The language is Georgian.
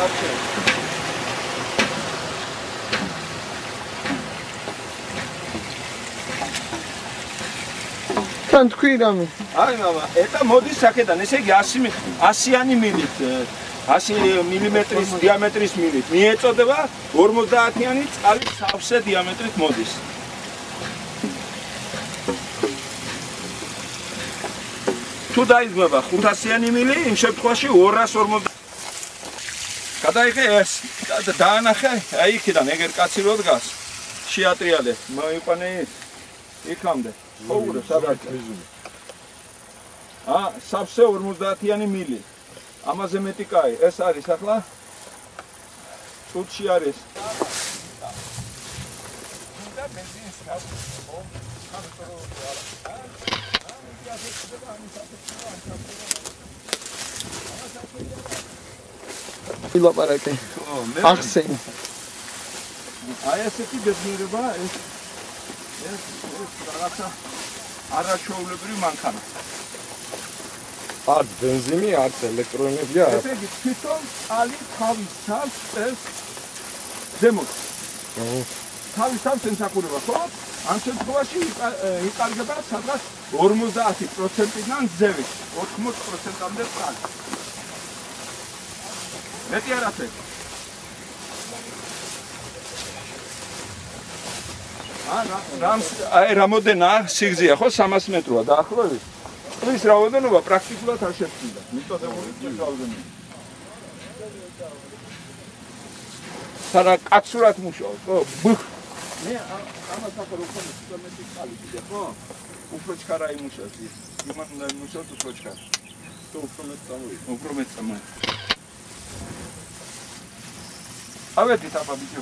აბა. თან თქვი რამე? აი მამა, ეტა მოდის აქედან, ესე იგი 100-იანი მილით, 100 მილიმეტრის დიამეტრის მილით. მიეწოდება 50-იანი წყალი სავსე დიამეტრით მოდის. თუ დაიძმება 500-იანი მილი, იმ შემთხვევაში 250. გადაიღე ეს, დაანახე, აი იქიდან ეგერ კაცი რო დგას. შეატრიალე, მოიყვანე ის იქამდე. ოღონდ სადაც სავსე 50-იანი მილი. ამაზე მეტი კაი, ეს არის ახლა წუთში არის. და ბენზინის ილაპარაკე. ახსენ. აი ესეთი ბედნიერება ეს რაღაცა არაჩვეულებრივი მანქანა. არც ბენზინი, არც ელექტროენერგია. ესე იგი თვითონ წყალი თავის თავს წევს ზემოთ. თავის თავს ემსახურება, ხო? ამ შემთხვევაში იკარგება სადღაც 50%-დან ზევით, 80%-მდე წყალი. მეტი არ არის. აი რამოდენა სიგრძეა ხო 300 მეტროა დაახლოებით. ის რაოდენობა პრაქტიკულად არ შეცვლა. მიწოდებული რაოდენობა. სადა კაცურად მუშაობს, ხო? მე ამას ახლა უფრო მეტი ხალი კიდე, ხო? უფრო ჩქარა იმუშავს ის. იმან უნდა იმუშაოს უფრო ჩქარა. თუ უფრო მეტ წამოიღო. უფრო მეტ წამოიღო. ავედით აბა ბიჭო.